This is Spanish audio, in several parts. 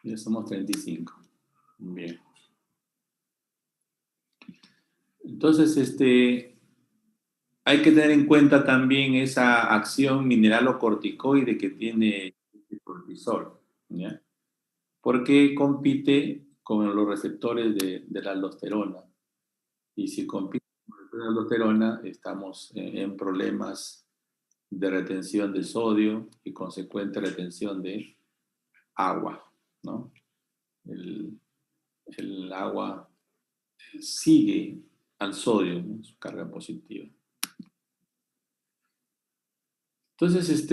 Ya somos 35. Bien. Entonces, hay que tener en cuenta también esa acción mineralocorticoide que tiene el cortisol, ¿ya? Porque compite con los receptores de la aldosterona. Y si compite con la aldosterona, estamos en problemas de retención de sodio y consecuente retención de agua, ¿no? El agua sigue al sodio, ¿no? Su carga positiva. Entonces,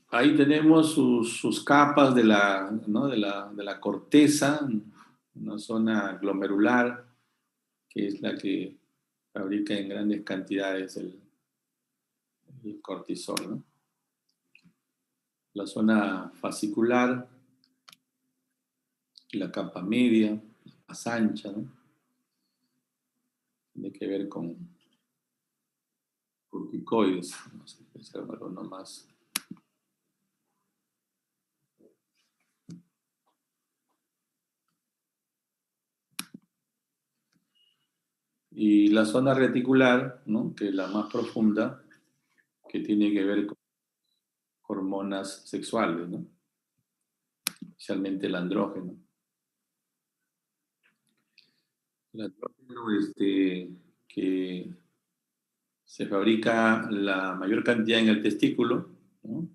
ahí tenemos sus capas de la, ¿no? de la corteza, una zona glomerular, que es la que fabrica en grandes cantidades el cortisol, ¿no? La zona fascicular, la capa media, más ancha, ¿no? Tiene que ver con corticoides, no sé, uno más. Y la zona reticular, ¿no? Que es la más profunda, que tiene que ver con hormonas sexuales, ¿no? Especialmente el andrógeno. El andrógeno, que se fabrica la mayor cantidad en el testículo, ¿no?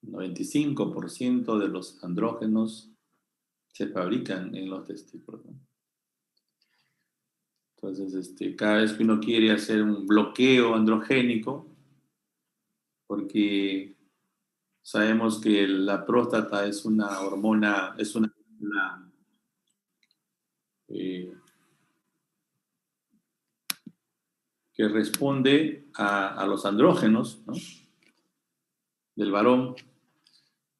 95% de los andrógenos se fabrican en los testículos, ¿no? Entonces, cada vez que uno quiere hacer un bloqueo androgénico, porque sabemos que la próstata es una hormona, es una que responde a los andrógenos, ¿no? Del varón.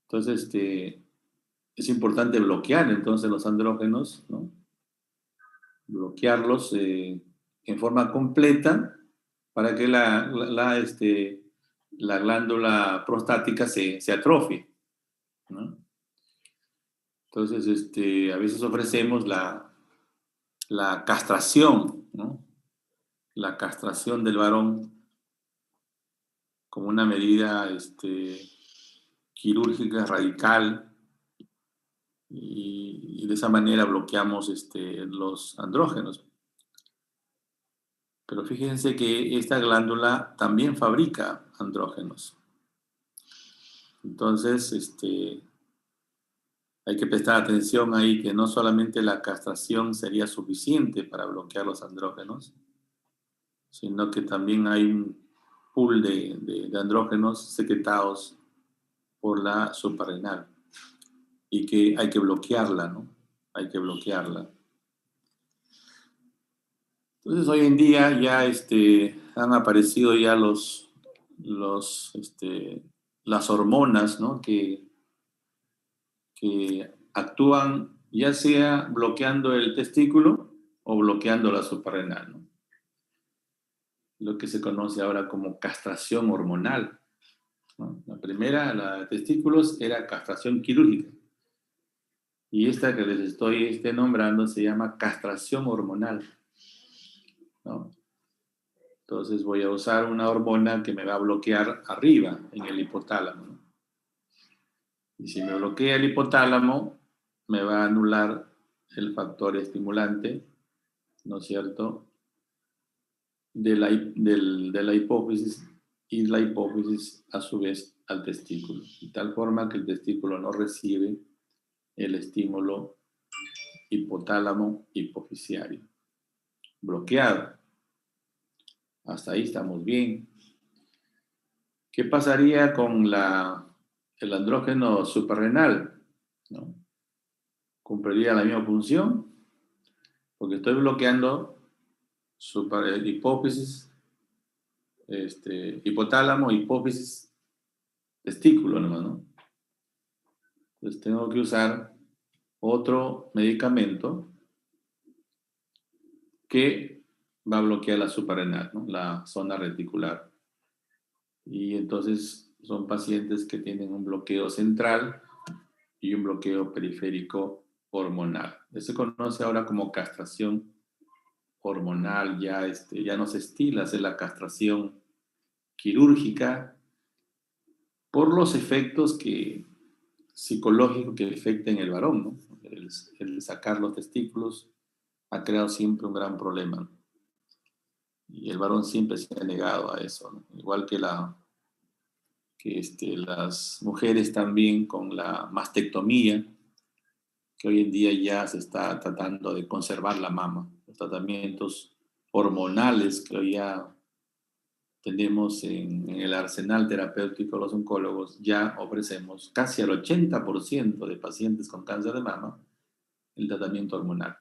Entonces, es importante bloquear entonces los andrógenos, ¿no? Bloquearlos en forma completa para que la glándula prostática se atrofie, ¿no? Entonces, a veces ofrecemos la castración, ¿no? La castración del varón como una medida quirúrgica radical y de esa manera bloqueamos los andrógenos. Pero fíjense que esta glándula también fabrica andrógenos. Entonces, hay que prestar atención ahí que no solamente la castración sería suficiente para bloquear los andrógenos, sino que también hay un pool de andrógenos secretados por la suprarrenal y que hay que bloquearla, ¿no? Hay que bloquearla. Entonces, hoy en día ya han aparecido ya las hormonas, ¿no? que actúan ya sea bloqueando el testículo o bloqueando la suprarrenal, ¿no? Lo que se conoce ahora como castración hormonal, ¿no? La primera, la de testículos, era castración quirúrgica. Y esta que les estoy nombrando se llama castración hormonal, ¿no? Entonces voy a usar una hormona que me va a bloquear arriba, en el hipotálamo, ¿no? Y si me bloquea el hipotálamo, me va a anular el factor estimulante, ¿no es cierto?, de la hipófisis, y la hipófisis a su vez al testículo, de tal forma que el testículo no recibe el estímulo hipotálamo hipofisiario. Bloqueado. Hasta ahí estamos bien. ¿Qué pasaría con el andrógeno suprarrenal? ¿No? ¿Cumpliría la misma función? Porque estoy bloqueando hipófisis, hipotálamo, hipófisis, testículo nomás, ¿no? Entonces tengo que usar otro medicamento que va a bloquear la suprarrenal, ¿no? La zona reticular. Y entonces son pacientes que tienen un bloqueo central y un bloqueo periférico hormonal. Se conoce ahora como castración hormonal, ya no se estila hacer la castración quirúrgica por los efectos psicológicos que afectan el varón, ¿no? El sacar los testículos ha creado siempre un gran problema, ¿no? Y el varón siempre se ha negado a eso, ¿no? Igual que las mujeres también con la mastectomía, que hoy en día ya se está tratando de conservar la mama, los tratamientos hormonales que hoy ya tenemos en el arsenal terapéutico los oncólogos, ya ofrecemos casi al 80% de pacientes con cáncer de mama el tratamiento hormonal,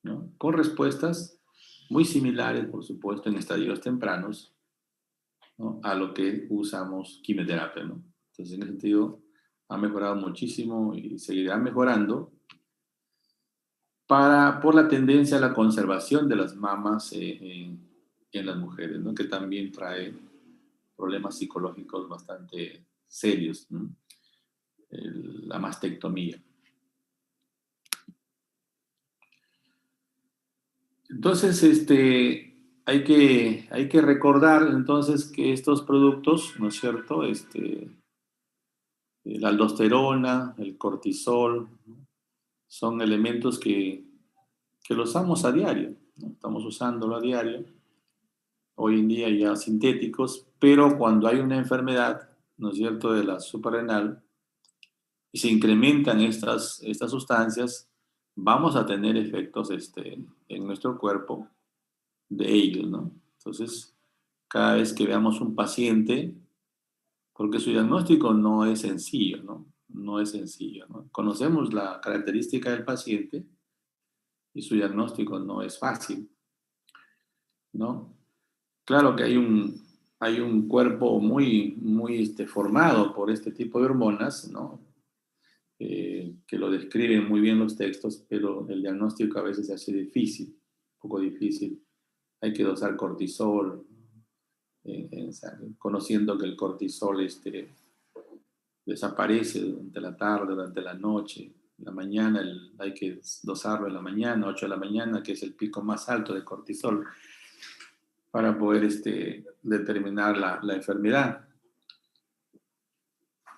¿no? Con respuestas muy similares, por supuesto, en estadios tempranos, ¿no? A lo que usamos quimioterapia, ¿no? Entonces, en ese sentido, ha mejorado muchísimo y seguirá mejorando por la tendencia a la conservación de las mamas en las mujeres, ¿no? Que también trae problemas psicológicos bastante serios, ¿no? La mastectomía. Entonces, hay que recordar entonces que estos productos, ¿no es cierto? La aldosterona, el cortisol, ¿no? Son elementos que los usamos a diario, ¿no? Estamos usándolo a diario, hoy en día ya sintéticos, pero cuando hay una enfermedad, ¿no es cierto?, de la suprarrenal, y se incrementan estas sustancias, vamos a tener efectos en nuestro cuerpo de ellos, ¿no? Entonces, cada vez que veamos un paciente, porque su diagnóstico no es sencillo, ¿no? No es sencillo, ¿no? Conocemos la característica del paciente y su diagnóstico no es fácil, ¿no? Claro que hay un cuerpo muy, muy formado por este tipo de hormonas, ¿no? Que lo describen muy bien los textos, pero el diagnóstico a veces se hace difícil, un poco difícil. Hay que dosar cortisol, conociendo que el cortisol desaparece durante la tarde, durante la noche. En la mañana hay que dosarlo en la mañana, 8 de la mañana, que es el pico más alto de cortisol, para poder determinar la enfermedad.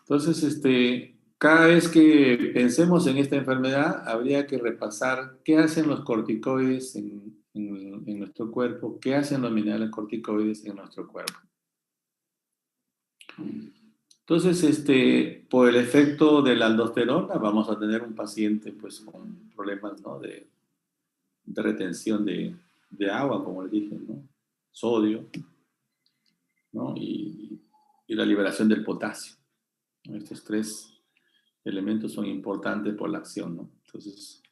Entonces, cada vez que pensemos en esta enfermedad, habría que repasar qué hacen los corticoides en nuestro cuerpo, qué hacen los minerales corticoides en nuestro cuerpo. Entonces, por el efecto de la aldosterona, vamos a tener un paciente pues, con problemas, ¿no?, de retención de agua, como les dije, ¿no?, sodio, ¿no?, y la liberación del potasio. Estos tres elementos son importantes por la acción, ¿no? Entonces,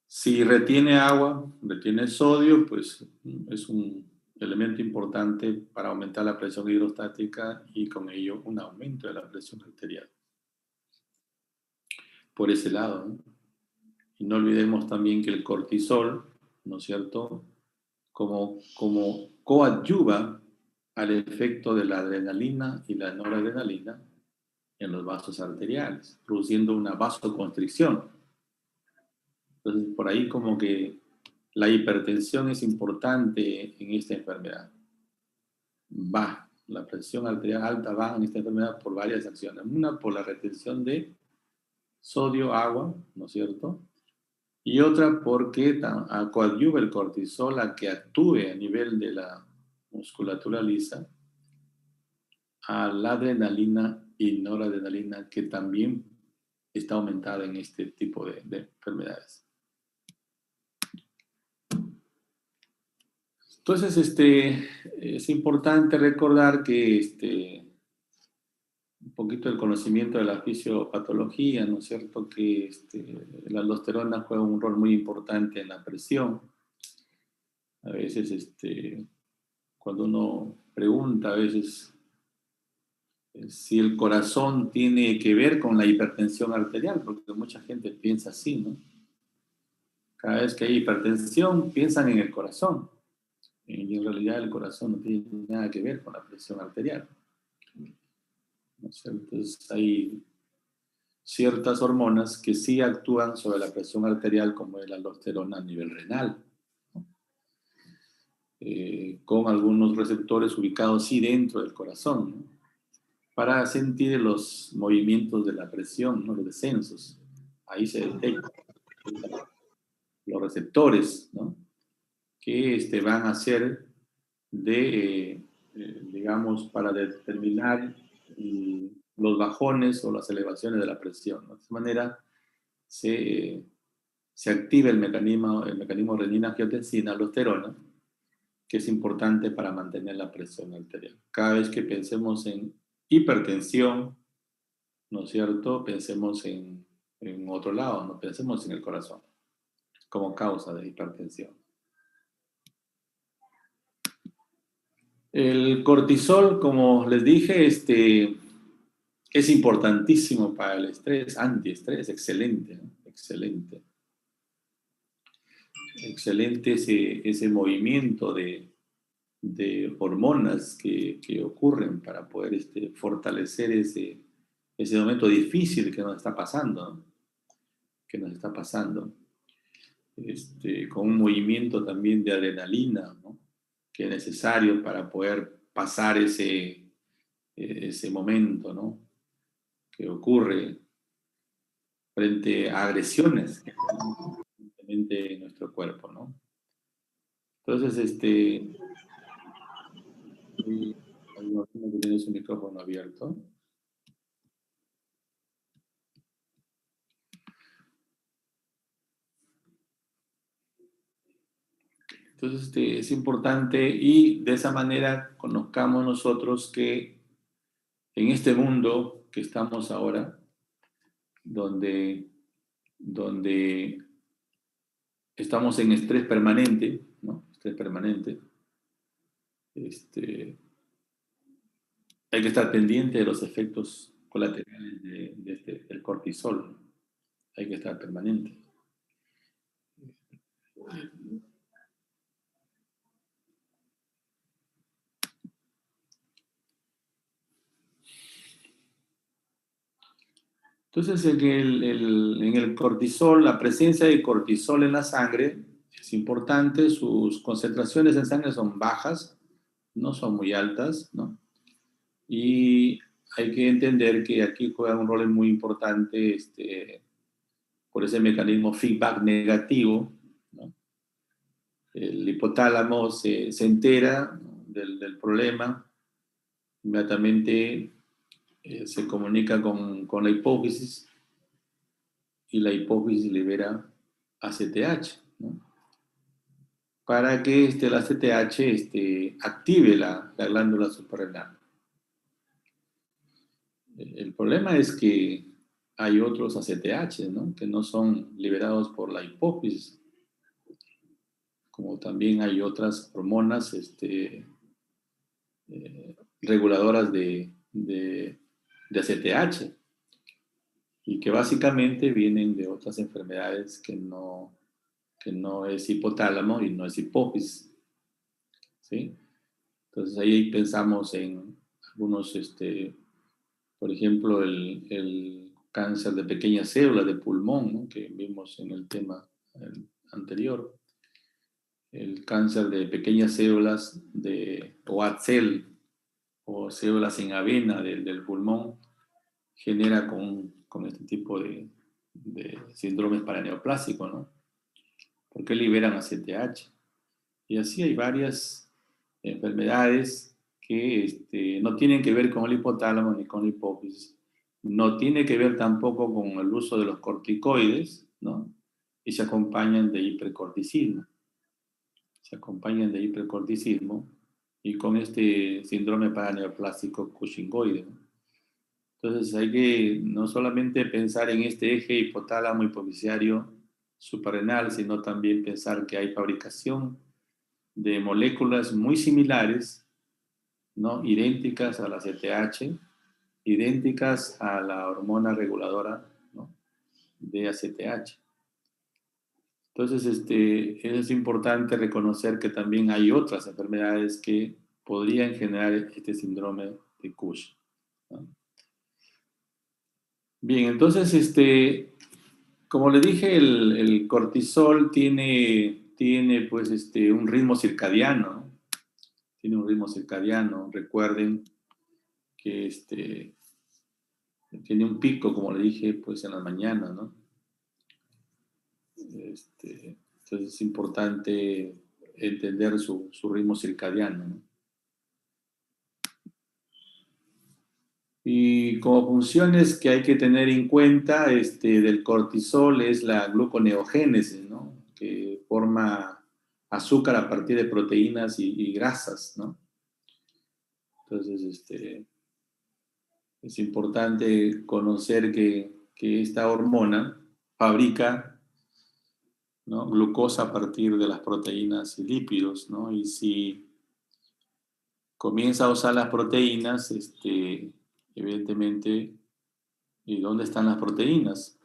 si retiene agua, retiene sodio, pues es un elemento importante para aumentar la presión hidrostática y con ello un aumento de la presión arterial. Por ese lado, ¿no? Y no olvidemos también que el cortisol, ¿no es cierto?, como coadyuva al efecto de la adrenalina y la noradrenalina en los vasos arteriales, produciendo una vasoconstricción. Entonces, por ahí como que la hipertensión es importante en esta enfermedad. La presión arterial alta va en esta enfermedad por varias acciones. Una, por la retención de sodio, agua, ¿no es cierto? Y otra, porque coadyuva el cortisol a que actúe a nivel de la musculatura lisa a la adrenalina y noradrenalina, que también está aumentada en este tipo de enfermedades. Entonces, es importante recordar que un poquito el conocimiento de la fisiopatología, ¿no es cierto?, que la aldosterona juega un rol muy importante en la presión. A veces, cuando uno pregunta, a veces, si el corazón tiene que ver con la hipertensión arterial, porque mucha gente piensa así, ¿no? Cada vez que hay hipertensión, piensan en el corazón. Y en realidad el corazón no tiene nada que ver con la presión arterial, ¿no es cierto? Entonces, hay ciertas hormonas que sí actúan sobre la presión arterial, como es la aldosterona a nivel renal, ¿no? Con algunos receptores ubicados sí dentro del corazón, ¿no? Para sentir los movimientos de la presión, ¿no? Los descensos. Ahí se detectan los receptores, ¿no? Que van a ser digamos, para determinar los bajones o las elevaciones de la presión, ¿no? De esta manera se activa el mecanismo renina-angiotensina-aldosterona, que es importante para mantener la presión arterial. Cada vez que pensemos en hipertensión, ¿no es cierto? Pensemos en otro lado, no pensemos en el corazón como causa de hipertensión. El cortisol, como les dije, es importantísimo para el estrés, antiestrés, excelente, ¿no? Excelente. Excelente ese movimiento de hormonas que ocurren para poder fortalecer ese momento difícil que nos está pasando, ¿no? Que nos está pasando. Con un movimiento también de adrenalina, ¿no? Que es necesario para poder pasar ese momento, ¿no? Que ocurre frente a agresiones que tenemos en nuestro cuerpo, ¿no? Entonces, hay una persona que tiene su micrófono abierto. Entonces, es importante y de esa manera conozcamos nosotros que en este mundo que estamos ahora, donde estamos en estrés permanente, ¿no? Estrés permanente. Hay que estar pendiente de los efectos colaterales del cortisol, ¿no? Hay que estar permanente. Entonces, en el cortisol, la presencia de cortisol en la sangre es importante. Sus concentraciones en sangre son bajas, no son muy altas, ¿no? Y hay que entender que aquí juega un rol muy importante por ese mecanismo feedback negativo, ¿no? El hipotálamo se entera, ¿no? del problema, inmediatamente se comunica con la hipófisis y la hipófisis libera ACTH, ¿no? Para que la ACTH active la glándula suprarrenal. El problema es que hay otros ACTH, ¿no? Que no son liberados por la hipófisis, como también hay otras hormonas reguladoras de ACTH, y que básicamente vienen de otras enfermedades que no es hipotálamo y no es hipófisis, ¿sí? Entonces ahí pensamos en algunos, por ejemplo, el cáncer de pequeñas células de pulmón, ¿no? Que vimos en el tema anterior. El cáncer de pequeñas células o ATCEL, o células en avena del pulmón, genera con este tipo de síndromes paraneoplásicos, ¿no? Porque liberan ACTH. Y así hay varias enfermedades que no tienen que ver con el hipotálamo ni con la hipófisis. No tiene que ver tampoco con el uso de los corticoides, ¿no? Y se acompañan de hipercorticismo. Se acompañan de hipercorticismo y con este síndrome paraneoplásico cushingoide, ¿no? Entonces hay que no solamente pensar en este eje hipotálamo hipofisiario suprarrenal, sino también pensar que hay fabricación de moléculas muy similares, ¿no? Idénticas a la CTH, idénticas a la hormona reguladora, ¿no? De ACTH. Entonces, es importante reconocer que también hay otras enfermedades que podrían generar este síndrome de Cush, ¿no? Bien, entonces, como le dije, el cortisol tiene pues, un ritmo circadiano, ¿no? Tiene un ritmo circadiano. Recuerden que tiene un pico, como le dije, pues en las mañanas, ¿no? Entonces es importante entender su ritmo circadiano, ¿no? Y como funciones que hay que tener en cuenta del cortisol es la gluconeogénesis, ¿no? Que forma azúcar a partir de proteínas y grasas, ¿no? Entonces, es importante conocer que esta hormona fabrica, ¿no?, glucosa a partir de las proteínas y lípidos, ¿no? Y si comienza a usar las proteínas, evidentemente, ¿y dónde están las proteínas?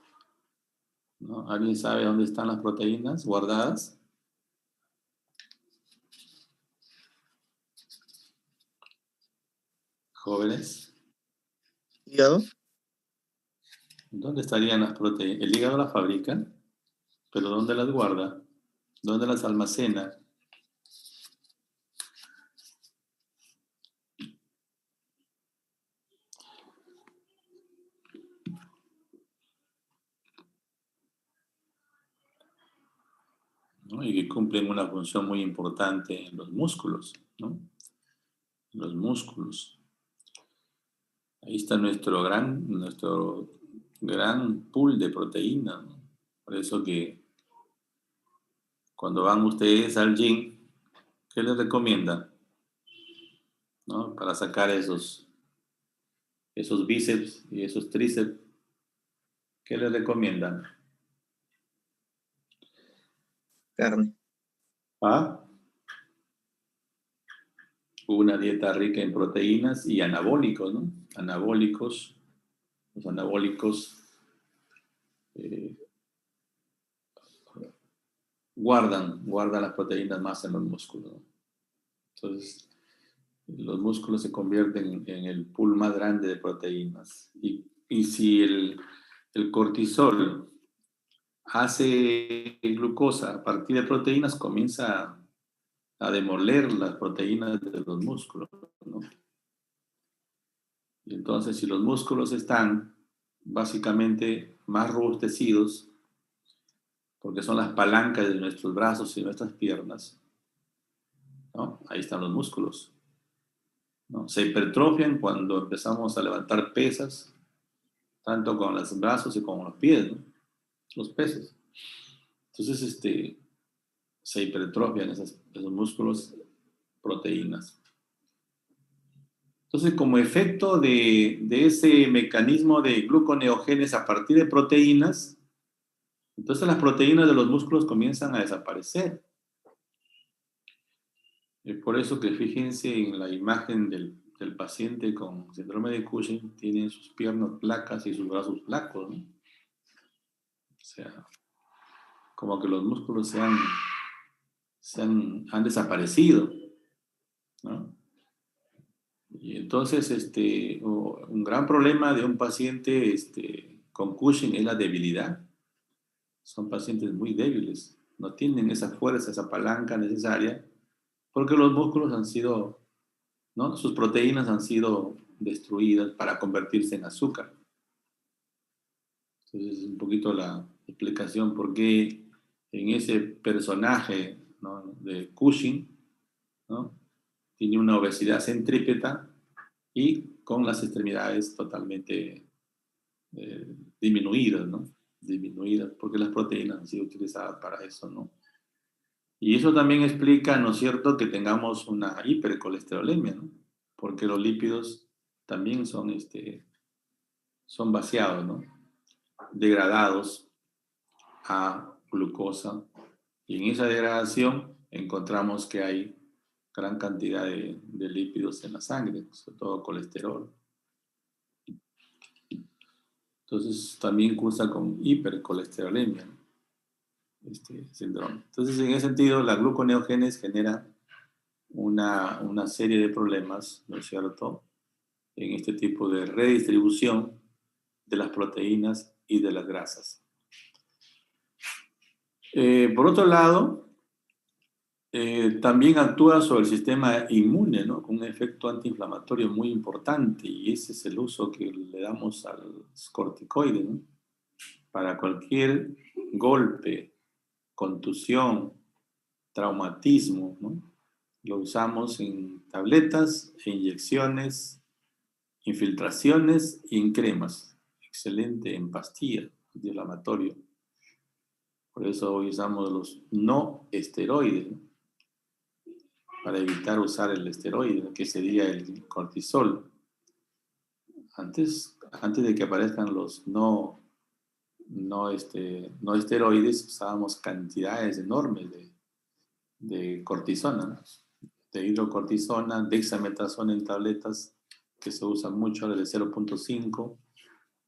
¿No? ¿Alguien sabe dónde están las proteínas guardadas? Jóvenes, ¿Hígado? ¿dónde estarían las proteínas? El hígado las fabrica, pero ¿dónde las guarda? ¿Dónde las almacena? ¿No? Y que cumplen una función muy importante en los músculos, ¿no? Los músculos. Ahí está nuestro gran pool de proteínas, ¿no? Por eso que cuando van ustedes al gym, ¿qué les recomienda? ¿No? Para sacar esos bíceps y esos tríceps, ¿qué les recomiendan? Carne. ¿Ah? Una dieta rica en proteínas y anabólicos, ¿no? Anabólicos, los anabólicos eh, guardan las proteínas más en los músculos, ¿no? Entonces, los músculos se convierten en el pool más grande de proteínas. Y si el cortisol hace glucosa a partir de proteínas, comienza a demoler las proteínas de los músculos, ¿no? Y entonces, si los músculos están básicamente más robustecidos, porque son las palancas de nuestros brazos y nuestras piernas, ¿no? Ahí están los músculos, ¿no? Se hipertrofian cuando empezamos a levantar pesas, tanto con los brazos y con los pies, ¿no? Los pesos. Entonces, se hipertrofian esos músculos, proteínas. Entonces, como efecto de ese mecanismo de gluconeogénesis a partir de proteínas, entonces las proteínas de los músculos comienzan a desaparecer. Es por eso que fíjense en la imagen del paciente con síndrome de Cushing, tiene sus piernas flacas y sus brazos flacos, ¿no? O sea, como que los músculos han desaparecido, ¿no? Y entonces, un gran problema de un paciente con Cushing es la debilidad. Son pacientes muy débiles, no tienen esa fuerza, esa palanca necesaria, porque los músculos han sido, ¿no? Sus proteínas han sido destruidas para convertirse en azúcar. Entonces, es un poquito la explicación por qué en ese personaje, ¿no?, de Cushing, ¿no?, tiene una obesidad centrípeta y con las extremidades totalmente eh, disminuidas, ¿no? Disminuidas, porque las proteínas han sido utilizadas para eso, ¿no? Y eso también explica, ¿no es cierto?, que tengamos una hipercolesterolemia, ¿no? Porque los lípidos también son vaciados, ¿no? Degradados a glucosa. Y en esa degradación encontramos que hay gran cantidad de lípidos en la sangre, sobre todo colesterol. Entonces también cursa con hipercolesterolemia, ¿no?, este síndrome. Entonces, en ese sentido, la gluconeogénesis genera una serie de problemas, ¿no es cierto?, en este tipo de redistribución de las proteínas y de las grasas. Por otro lado, también actúa sobre el sistema inmune, ¿no? Con un efecto antiinflamatorio muy importante, y ese es el uso que le damos a los corticoides, ¿no? Para cualquier golpe, contusión, traumatismo, ¿no? Lo usamos en tabletas, inyecciones, infiltraciones y en cremas. Excelente en pastillas, antiinflamatorio. Por eso hoy usamos los no esteroides, ¿no? Para evitar usar el esteroide, que sería el cortisol. Antes de que aparezcan los no esteroides, usábamos cantidades enormes de cortisona, ¿no? De hidrocortisona, dexametasona en tabletas, que se usa mucho, ahora de 0.5.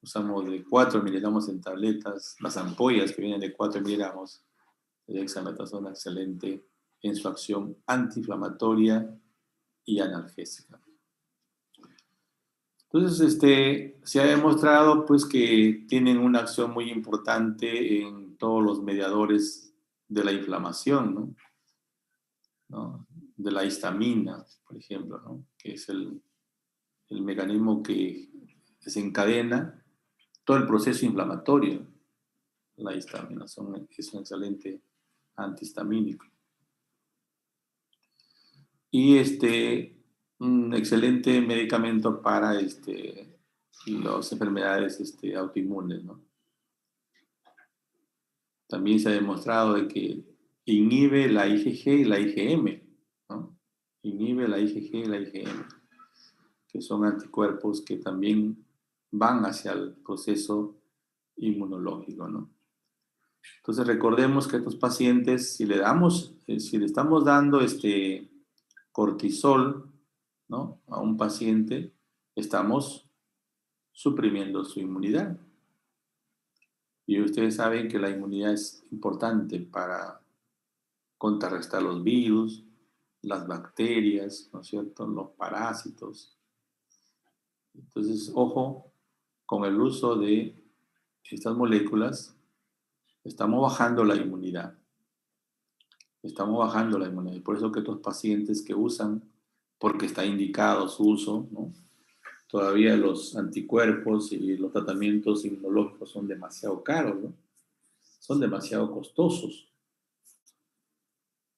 Usamos de 4 miligramos en tabletas, las ampollas que vienen de 4 miligramos de dexametasona, excelente en su acción antiinflamatoria y analgésica. Entonces, se ha demostrado pues, que tienen una acción muy importante en todos los mediadores de la inflamación, ¿no? ¿No? De la histamina, por ejemplo, ¿no? Que es el mecanismo que desencadena todo el proceso inflamatorio. La histamina es un excelente antihistamínico. Y un excelente medicamento para las enfermedades autoinmunes, ¿no? También se ha demostrado de que inhibe la IgG y la IgM, ¿no? Inhibe la IgG y la IgM, que son anticuerpos que también van hacia el proceso inmunológico, ¿no? Entonces recordemos que a estos pacientes, si le estamos dando cortisol, ¿no? A un paciente, estamos suprimiendo su inmunidad. Y ustedes saben que la inmunidad es importante para contrarrestar los virus, las bacterias, ¿no es cierto?, los parásitos. Entonces, ojo con el uso de estas moléculas. Estamos bajando la inmunidad. Estamos bajando la inmunidad. Y por eso que estos pacientes que usan, porque está indicado su uso, ¿no? Todavía los anticuerpos y los tratamientos inmunológicos son demasiado caros, ¿no? Son demasiado costosos.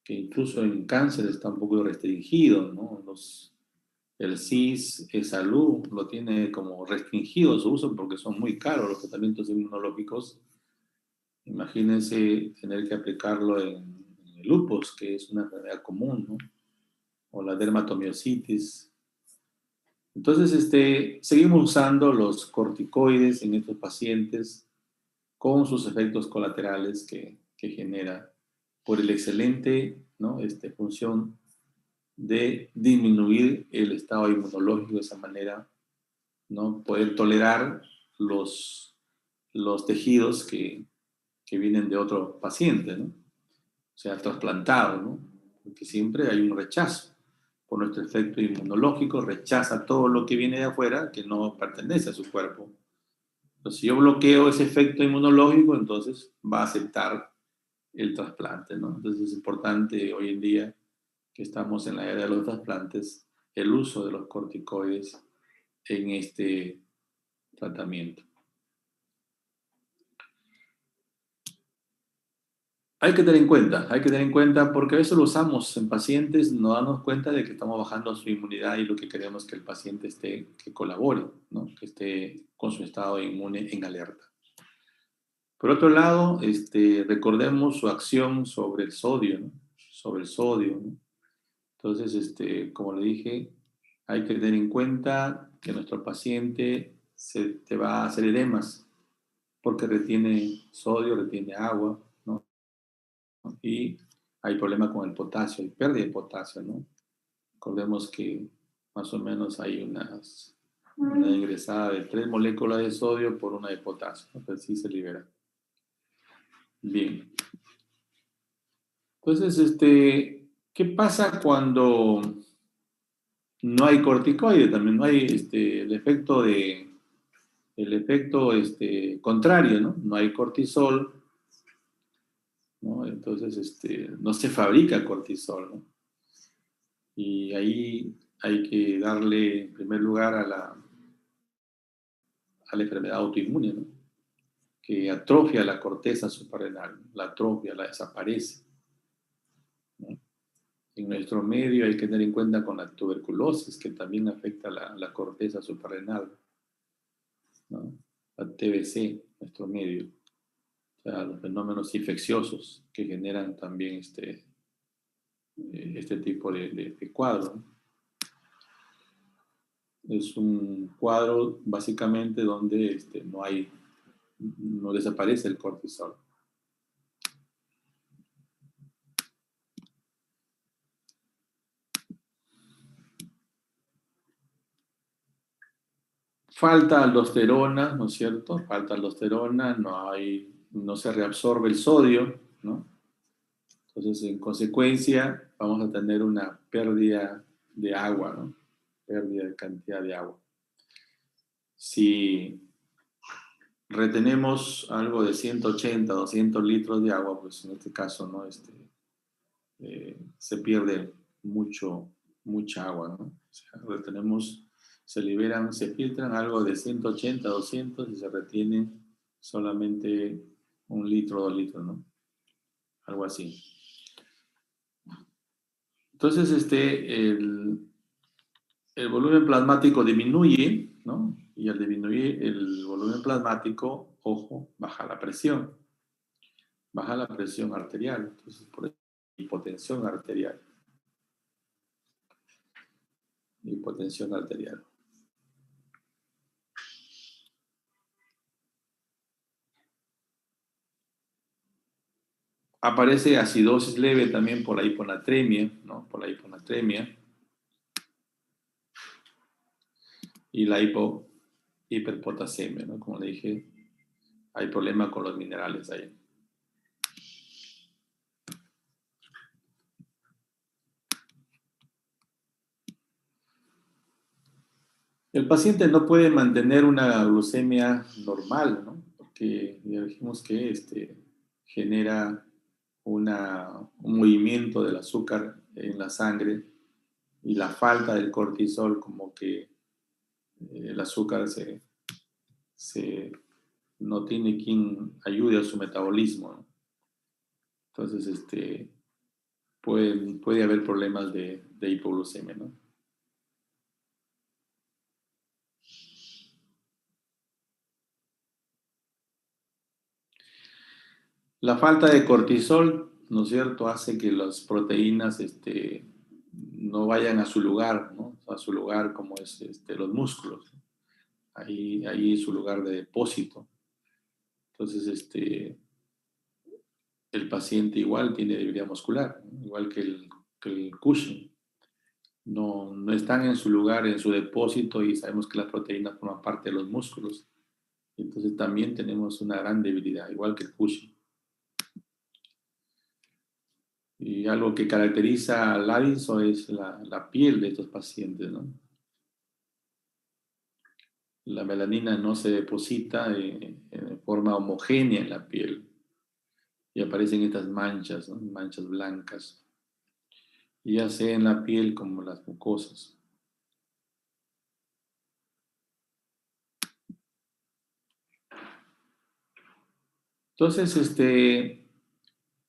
Que incluso en cáncer está un poco restringido, ¿no? El CIS, salud lo tiene como restringido su uso porque son muy caros los tratamientos inmunológicos. Imagínense tener que aplicarlo en el lupus, que es una enfermedad común, ¿no? O la dermatomiositis. Entonces, seguimos usando los corticoides en estos pacientes con sus efectos colaterales que genera por el excelente, ¿no? Función de disminuir el estado inmunológico de esa manera, ¿no? Poder tolerar los tejidos que vienen de otro paciente, ¿no? O sea, trasplantado, ¿no? Porque siempre hay un rechazo por nuestro efecto inmunológico, rechaza todo lo que viene de afuera que no pertenece a su cuerpo. Entonces, si yo bloqueo ese efecto inmunológico, entonces va a aceptar el trasplante, ¿no? Entonces es importante hoy en día que estamos en la era de los trasplantes, el uso de los corticoides en este tratamiento. Hay que tener en cuenta porque a veces lo usamos en pacientes, nos damos cuenta de que estamos bajando su inmunidad y lo que queremos es que el paciente que colabore, ¿no? Que esté con su estado inmune en alerta. Por otro lado, recordemos su acción sobre el sodio, ¿no? Sobre el sodio, ¿no? Entonces, como le dije, hay que tener en cuenta que nuestro paciente te va a hacer edemas porque retiene sodio, retiene agua, ¿no? Y hay problema con el potasio, hay pérdida de potasio, ¿no? Recordemos que más o menos hay una ingresada de 3 moléculas de sodio por una de potasio, ¿no? Entonces sí se libera. Bien. Entonces, ¿qué pasa cuando no hay corticoide? También no hay el efecto de el efecto contrario, ¿no? No hay cortisol, ¿no? Entonces, no se fabrica cortisol, ¿no? Y ahí hay que darle, en primer lugar, a la enfermedad autoinmune, ¿no? Que atrofia la corteza suprarrenal, la atrofia, la desaparece, ¿no? En nuestro medio hay que tener en cuenta con la tuberculosis, que también afecta la corteza suprarrenal, ¿no? La TBC, nuestro medio. O sea, los fenómenos infecciosos que generan también este tipo de cuadro, ¿no? Es un cuadro básicamente donde no desaparece el cortisol. Falta aldosterona, ¿no es cierto? Falta aldosterona, no se reabsorbe el sodio, ¿no? Entonces, en consecuencia, vamos a tener una pérdida de agua, ¿no? Pérdida de cantidad de agua. Si retenemos algo de 180, 200 litros de agua, pues en este caso, ¿no? Se pierde mucha agua, ¿no? O sea, se filtran algo de 180, 200 y se retiene solamente 1 litro, 2 litros, ¿no? Algo así. Entonces, el volumen plasmático disminuye, ¿no? Y al disminuir el volumen plasmático, ojo, baja la presión arterial. Entonces, por eso, hipotensión arterial. Hipotensión arterial. Aparece acidosis leve también por la hiponatremia, ¿no? Por la hiponatremia. Y la hiperpotasemia, ¿no? Como le dije, hay problema con los minerales ahí. El paciente no puede mantener una glucemia normal, ¿no? Porque ya dijimos que genera un movimiento del azúcar en la sangre y la falta del cortisol, como que el azúcar no tiene quien ayude a su metabolismo, ¿no? Entonces, puede haber problemas de hipoglucemia, ¿no? La falta de cortisol, ¿no es cierto?, hace que las proteínas no vayan a su lugar, ¿no? A su lugar como es los músculos. Ahí es su lugar de depósito. Entonces, el paciente igual tiene debilidad muscular, ¿no? Igual que el Cushing. No están en su lugar, en su depósito, y sabemos que las proteínas forman parte de los músculos. Entonces también tenemos una gran debilidad, igual que el Cushing. Y algo que caracteriza al Addison es la piel de estos pacientes, ¿no? La melanina no se deposita de forma homogénea en la piel y aparecen estas manchas, ¿no? Manchas blancas, ya sea en la piel como las mucosas. Entonces,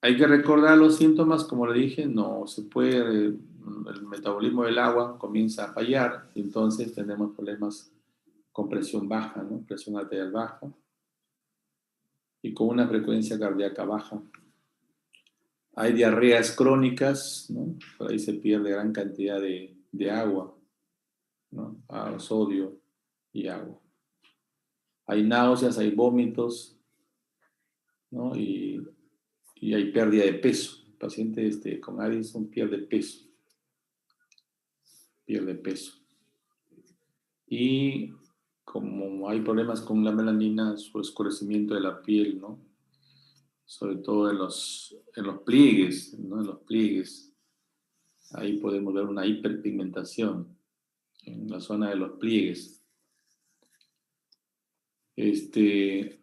hay que recordar los síntomas, como le dije, no se puede, el metabolismo del agua comienza a fallar, y entonces tenemos problemas con presión baja, ¿no? Presión arterial baja y con una frecuencia cardíaca baja. Hay diarreas crónicas, ¿no? Por ahí se pierde gran cantidad de agua, ¿no? Sodio y agua. Hay náuseas, hay vómitos, ¿no? Y hay pérdida de peso. El paciente con Addison pierde peso. Y como hay problemas con la melanina, su oscurecimiento de la piel, ¿no? Sobre todo en los pliegues, ¿no? En los pliegues. Ahí podemos ver una hiperpigmentación en la zona de los pliegues. Hay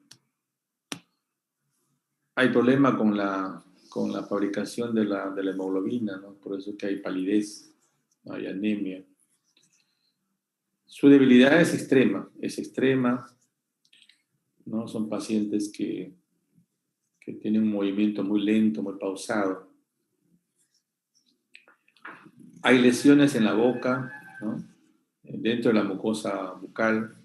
problema con la fabricación de la hemoglobina, ¿no? Por eso que hay palidez, ¿no? Hay anemia. Su debilidad es extrema, ¿no? Son pacientes que tienen un movimiento muy lento, muy pausado. Hay lesiones en la boca, ¿no? Dentro de la mucosa bucal,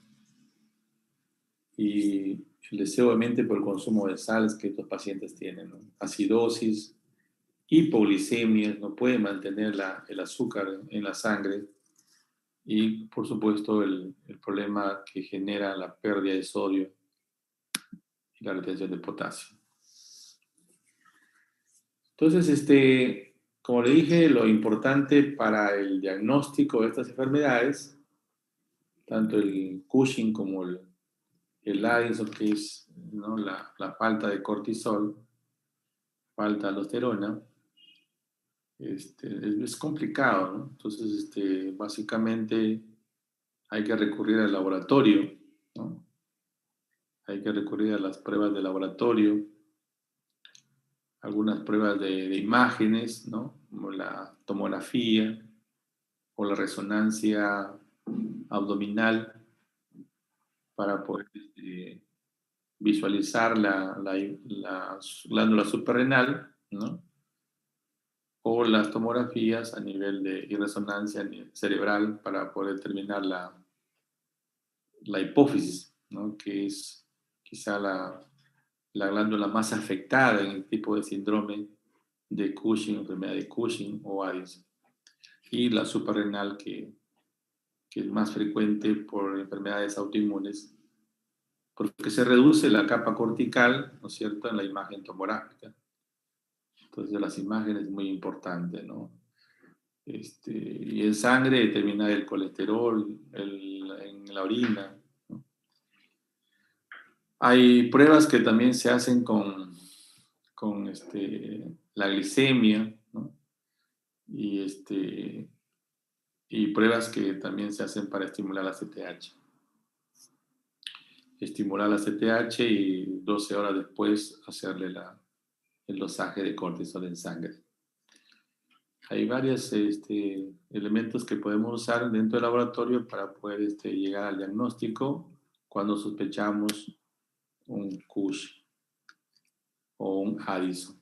y el deseo obviamente por el consumo de sales que estos pacientes tienen, ¿no? Acidosis, hipoglicemias, no pueden mantener el azúcar en la sangre, y por supuesto el problema que genera la pérdida de sodio y la retención de potasio. Entonces, como le dije, lo importante para el diagnóstico de estas enfermedades, tanto el Cushing como el Addison, que es, ¿no?, la falta de cortisol, falta de aldosterona, es complicado, ¿no? Entonces, básicamente hay que recurrir al laboratorio, ¿no? Hay que recurrir a las pruebas de laboratorio, algunas pruebas de imágenes, ¿no? Como la tomografía o la resonancia abdominal, para poder visualizar la glándula suprarrenal, ¿no? O las tomografías a nivel y resonancia cerebral para poder determinar la hipófisis, ¿no? Que es quizá la glándula más afectada en el tipo de síndrome de Cushing, enfermedad de Cushing o Addison. Y la suprarrenal, que es más frecuente por enfermedades autoinmunes, porque se reduce la capa cortical, ¿no es cierto?, en la imagen tomográfica. Entonces, las imágenes es muy importante, ¿no? Y en sangre determinar el colesterol, en la orina, ¿no? Hay pruebas que también se hacen con la glicemia, ¿no? Y pruebas que también se hacen para estimular la CTH. Estimular la CTH y 12 horas después hacerle el dosaje de cortisol en sangre. Hay varios elementos que podemos usar dentro del laboratorio para poder llegar al diagnóstico cuando sospechamos un Cush o un Addison.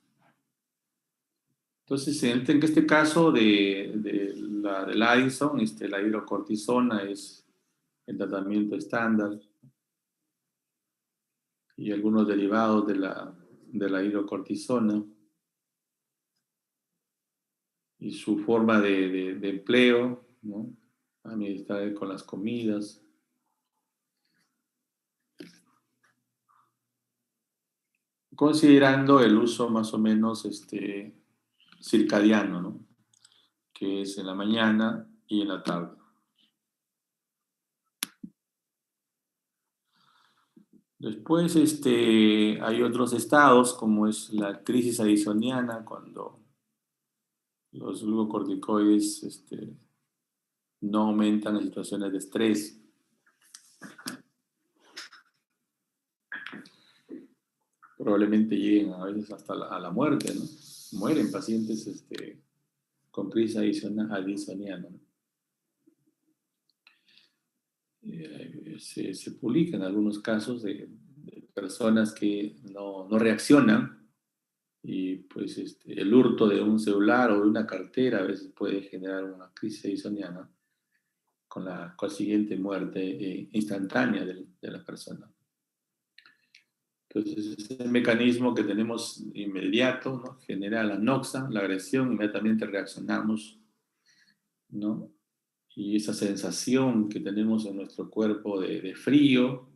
Entonces, en este caso del Addison, la hidrocortisona es el tratamiento estándar, y algunos derivados de la hidrocortisona, y su forma de empleo, ¿no? Administrar con las comidas. Considerando el uso más o menos circadiano, ¿no? Que es en la mañana y en la tarde. Después hay otros estados, como es la crisis addisoniana, cuando los glucocorticoides no aumentan en situaciones de estrés. Probablemente lleguen a veces hasta a la muerte, ¿no? Mueren pacientes con crisis addisoniana, ¿no? Se publican algunos casos de personas que no reaccionan, y pues el hurto de un celular o de una cartera a veces puede generar una crisis addisoniana con la consiguiente muerte instantánea de la persona. Entonces, es el mecanismo que tenemos inmediato, ¿no? Genera la noxa, la agresión, inmediatamente reaccionamos, ¿no? Y esa sensación que tenemos en nuestro cuerpo de frío,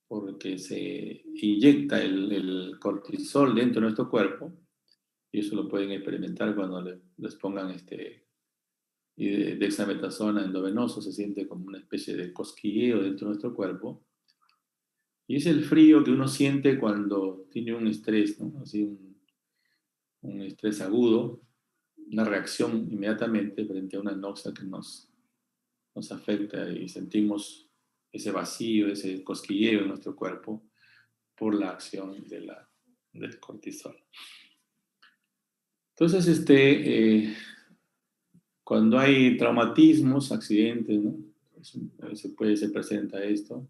porque se inyecta el cortisol dentro de nuestro cuerpo, y eso lo pueden experimentar cuando les pongan dexametasona endovenoso. Se siente como una especie de cosquilleo dentro de nuestro cuerpo, y es el frío que uno siente cuando tiene un estrés, ¿no? Así un estrés agudo, una reacción inmediatamente frente a una noxa que nos afecta, y sentimos ese vacío, ese cosquilleo en nuestro cuerpo por la acción del cortisol. Entonces, cuando hay traumatismos, accidentes, ¿no? Se presenta esto.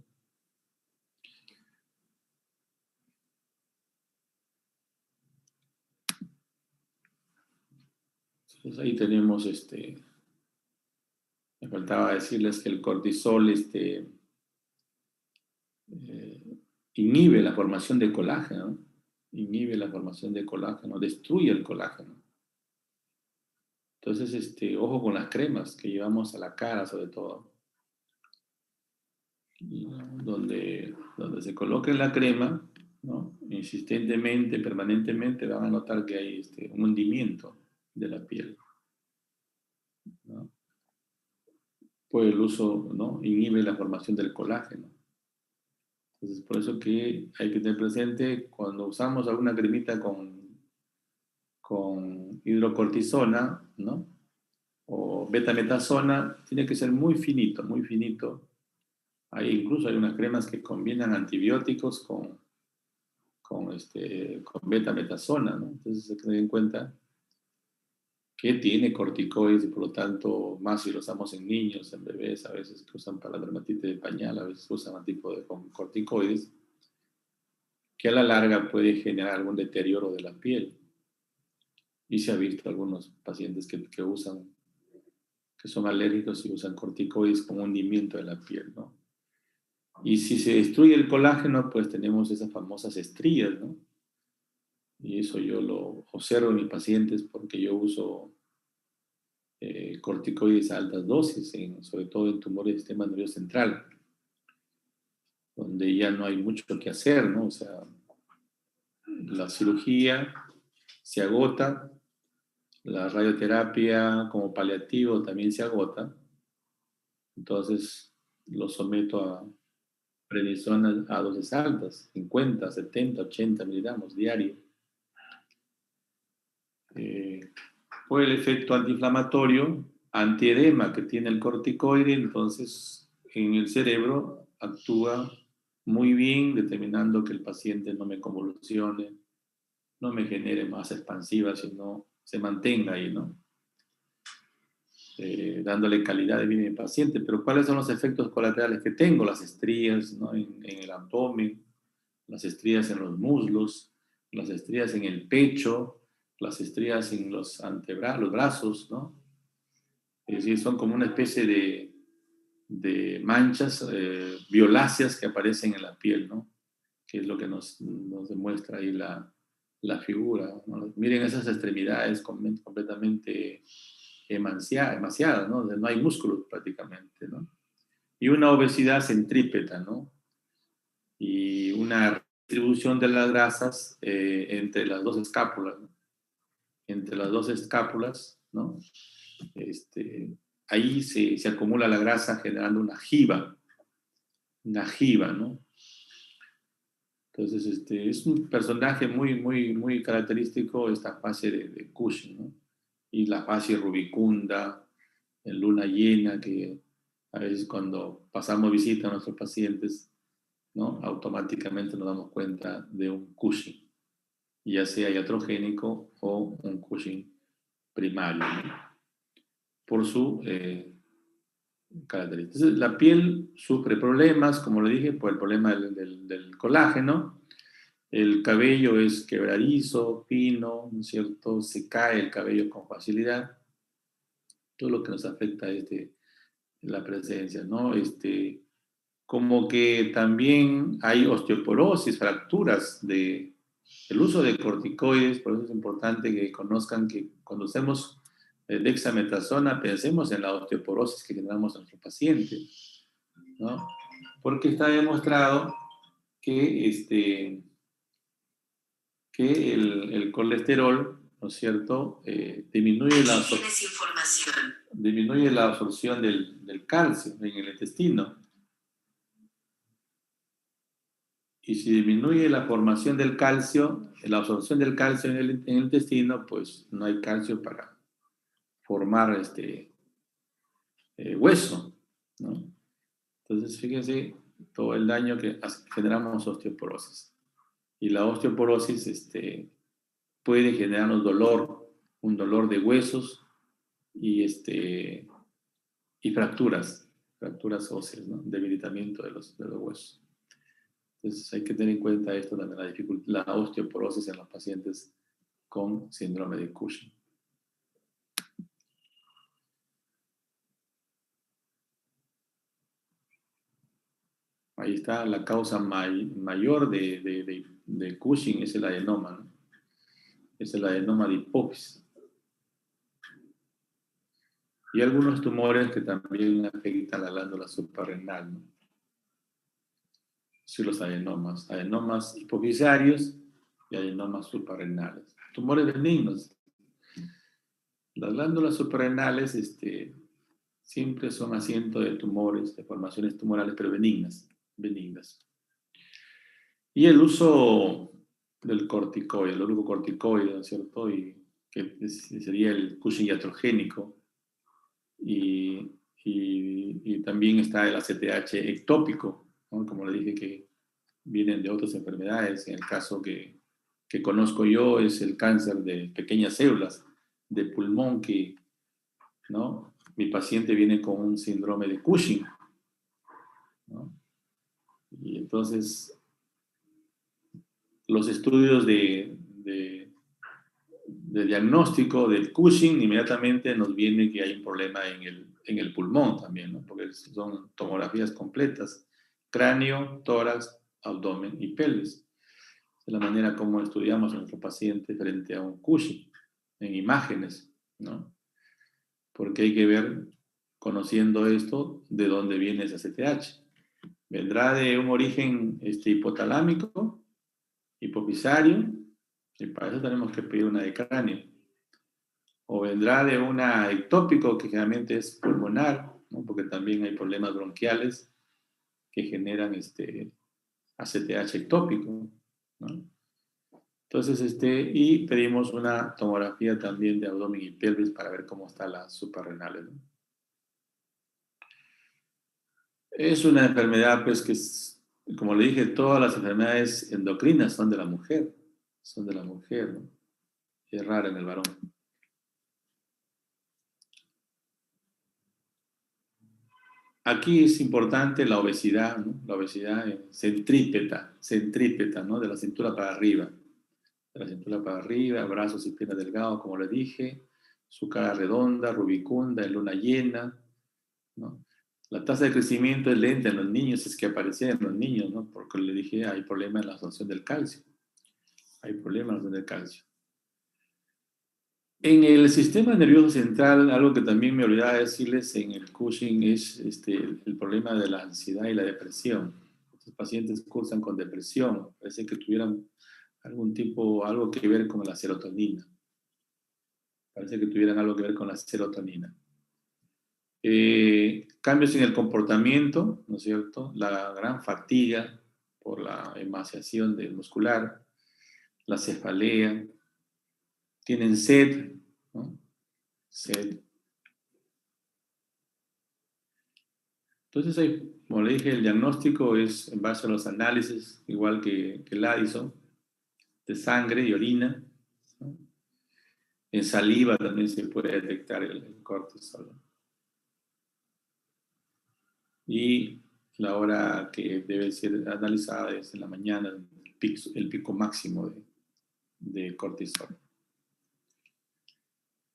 Entonces ahí tenemos, me faltaba decirles que el cortisol, inhibe la formación de colágeno, ¿no? Inhibe la formación de colágeno, destruye el colágeno. Entonces, ojo con las cremas que llevamos a la cara, sobre todo. Donde se coloque la crema, ¿no? Insistentemente, permanentemente, van a notar que hay un hundimiento de la piel, ¿no? Por el uso, ¿no? Inhibe la formación del colágeno. Entonces, por eso que hay que tener presente cuando usamos alguna cremita con hidrocortisona, ¿no? O betametasona, tiene que ser muy finito, muy finito. Incluso hay unas cremas que combinan antibióticos con betametasona, ¿no? Entonces hay que tener en cuenta que tiene corticoides y por lo tanto, más si lo usamos en niños, en bebés, a veces que usan para la dermatitis de pañal, a veces usan un tipo de corticoides, que a la larga puede generar algún deterioro de la piel. Y se ha visto algunos pacientes que usan, que son alérgicos y usan corticoides con hundimiento de la piel, ¿no? Y si se destruye el colágeno, pues tenemos esas famosas estrías, ¿no? Y eso yo lo observo en mis pacientes porque yo uso corticoides a altas dosis, sobre todo en tumores del sistema nervioso central, donde ya no hay mucho que hacer, ¿no? O sea, la cirugía se agota, la radioterapia como paliativo también se agota, entonces lo someto a prednisona a dosis altas, 50, 70, 80 miligramos diario. Por el efecto antiinflamatorio, antiedema que tiene el corticoide, entonces en el cerebro actúa muy bien, determinando que el paciente no me convulsione, no me genere masa expansiva, sino se mantenga ahí, ¿no? Dándole calidad de vida a mi paciente. Pero ¿cuáles son los efectos colaterales que tengo? Las estrías, ¿no? en el abdomen, las estrías en los muslos, las estrías en el pecho, las estrías en los antebrazos, los brazos, ¿no? Es decir, son como una especie de manchas violáceas que aparecen en la piel, ¿no? Que es lo que nos demuestra ahí la figura, ¿no? Miren esas extremidades completamente emaciadas, ¿no? No hay músculos prácticamente, ¿no? Y una obesidad centrípeta, ¿no? Y una distribución de las grasas entre las dos escápulas, ¿no? Entre las dos escápulas, ¿no? Ahí se acumula la grasa generando una jiba, ¿no? Entonces, es un personaje muy, muy, muy característico esta fase de Cushing, ¿no? Y la fase rubicunda, en luna llena, que a veces cuando pasamos visita a nuestros pacientes, ¿no? Automáticamente nos damos cuenta de un Cushing, ya sea iatrogénico o un Cushing primario, ¿no? Por su características. Entonces, la piel sufre problemas, como le dije, por el problema del colágeno. El cabello es quebradizo, fino, ¿no es cierto? Se cae el cabello con facilidad. Todo lo que nos afecta es la presencia, ¿no? Como que también hay osteoporosis, fracturas del uso de corticoides. Por eso es importante que conozcan que cuando hacemos dexametasona, pensemos en la osteoporosis que generamos en nuestro paciente, ¿no? Porque está demostrado que, que el colesterol, ¿no es cierto?, disminuye la absorción del calcio en el intestino. Y si disminuye la formación del calcio, la absorción del calcio en el intestino, pues no hay calcio para formar hueso, ¿no? Entonces, fíjense todo el daño que generamos osteoporosis. Y la osteoporosis puede generarnos dolor, un dolor de huesos y, y fracturas óseas, ¿no? Debilitamiento de los huesos. Entonces hay que tener en cuenta esto también, la osteoporosis en los pacientes con síndrome de Cushing. Ahí está la causa mayor de Cushing, es el adenoma, ¿no? Es el adenoma de hipófisis. Y algunos tumores que también afectan la glándula suprarrenal, ¿no? Sí, los adenomas hipofisarios y adenomas suprarrenales. Tumores benignos. Las glándulas suprarrenales siempre son asiento de tumores, de formaciones tumorales, pero benignas. Y el uso del corticoide, el glucocorticoide, ¿no es cierto? Y que sería el Cushing iatrogénico. Y también está el ACTH ectópico, ¿no? Como le dije, que vienen de otras enfermedades. En el caso que conozco yo es el cáncer de pequeñas células de pulmón, que, ¿no? Mi paciente viene con un síndrome de Cushing, ¿no? Y entonces los estudios de diagnóstico del Cushing inmediatamente nos viene que hay un problema en el pulmón también, ¿no? Porque son tomografías completas: cráneo, tórax, abdomen y pelvis. Es la manera como estudiamos a nuestro paciente frente a un Cushing, en imágenes, ¿no? Porque hay que ver, conociendo esto, de dónde viene ese CTH. ¿Vendrá de un origen hipotalámico, hipofisario? Y para eso tenemos que pedir una de cráneo. O vendrá de una ectópico, que generalmente es pulmonar, ¿no? Porque también hay problemas bronquiales que generan ACTH ectópico, ¿no? Entonces, y pedimos una tomografía también de abdomen y pelvis para ver cómo están las suprarrenales, ¿no? Es una enfermedad, pues, que es, como le dije, todas las enfermedades endocrinas son de la mujer, ¿no? Es rara en el varón. Aquí es importante la obesidad, ¿no? La obesidad centrípeta, ¿no? De la cintura para arriba. De la cintura para arriba, brazos y piernas delgados, como le dije, su cara redonda, rubicunda, en luna llena, ¿no? La tasa de crecimiento es lenta en los niños, es que aparecía en los niños, ¿no? Porque le dije, hay problemas en la absorción del calcio. Hay problemas en la absorción del calcio. En el sistema nervioso central, algo que también me olvidaba decirles en el Cushing es el problema de la ansiedad y la depresión. Los pacientes cursan con depresión, parece que tuvieran algo que ver con la serotonina. Parece que tuvieran algo que ver con la serotonina. Cambios en el comportamiento, ¿no es cierto? La gran fatiga por la emaciación del muscular, la cefalea, tienen sed, ¿no? Sed. Entonces, como le dije, el diagnóstico es en base a los análisis, igual que el Addison, de sangre y orina, ¿no? En saliva también se puede detectar el cortisol. Y la hora que debe ser analizada es en la mañana, el pico máximo de cortisol.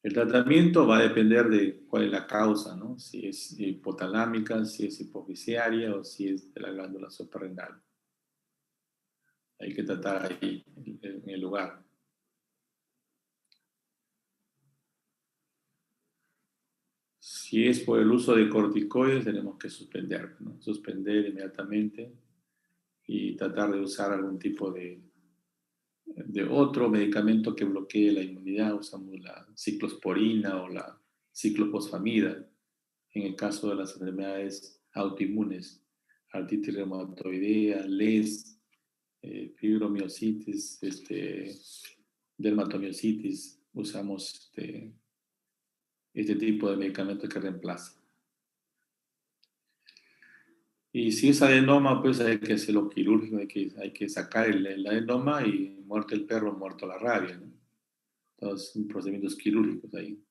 El tratamiento va a depender de cuál es la causa, ¿no? Si es hipotalámica, si es hipofisiaria o si es de la glándula suprarrenal. Hay que tratar ahí en el lugar. Si es por el uso de corticoides, tenemos que suspender, ¿no? Suspender inmediatamente y tratar de usar algún tipo de otro medicamento que bloquee la inmunidad. Usamos la ciclosporina o la ciclofosfamida en el caso de las enfermedades autoinmunes, artritis reumatoidea, LES, fibromiositis, dermatomiositis. Usamos este tipo de medicamentos que reemplaza. Y si es adenoma, pues hay que hacerlo quirúrgico, hay que sacar el adenoma y muerto el perro, muerto la rabia, ¿no? Entonces, procedimientos quirúrgicos ahí.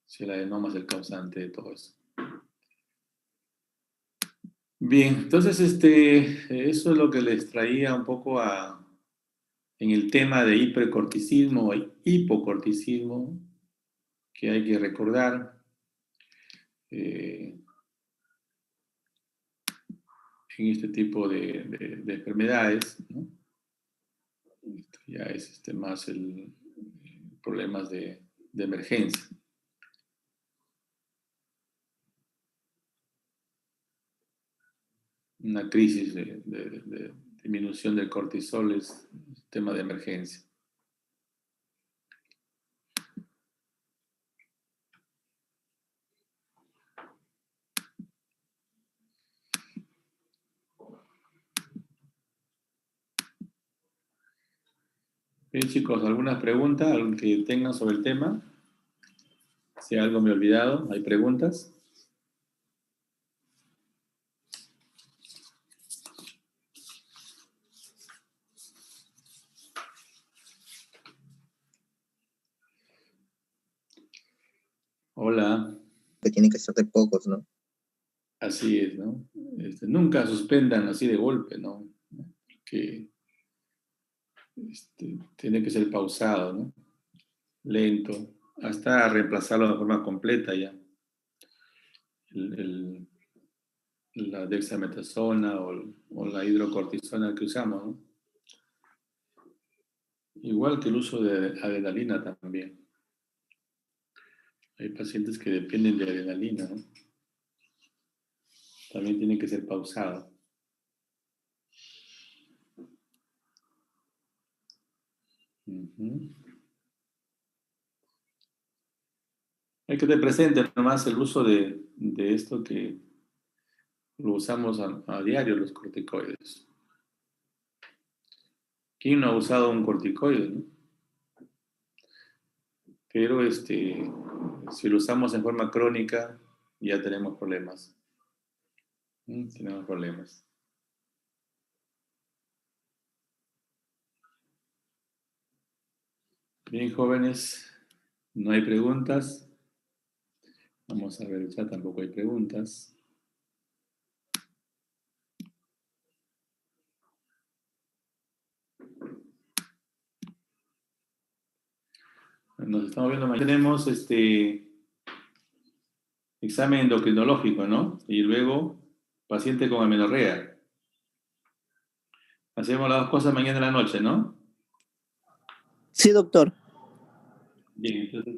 Si el adenoma es el causante de todo eso. Bien, entonces eso es lo que les traía un poco en el tema de hipercorticismo o hipocorticismo, que hay que recordar en este tipo de enfermedades, ¿no? Esto ya es más problemas de emergencia. Una crisis de disminución del cortisol es un tema de emergencia. Bien, chicos, ¿alguna pregunta que tengan sobre el tema? Si algo me he olvidado, ¿hay preguntas? Hola, Que tiene que ser de pocos, ¿no? así es, ¿no? Nunca suspendan así de golpe, ¿no? Que tiene que ser pausado, ¿no? Lento, hasta reemplazarlo de forma completa ya. El- el- la dexametasona o la hidrocortisona que usamos, ¿no? Igual que el uso de adrenalina también. Hay pacientes que dependen de adrenalina, ¿no? También tiene que ser pausado. Ujú. Hay que tener presente nomás el uso de esto que lo usamos a diario, los corticoides. ¿Quién no ha usado un corticoide, no? Pero si lo usamos en forma crónica, ya tenemos problemas. Tenemos problemas. Bien, jóvenes, no hay preguntas. Vamos a ver el chat, tampoco hay preguntas. Nos estamos viendo mañana. Tenemos examen endocrinológico, ¿no? Y luego paciente con amenorrea. Hacemos las dos cosas mañana en la noche, ¿no? Sí, doctor. Bien, entonces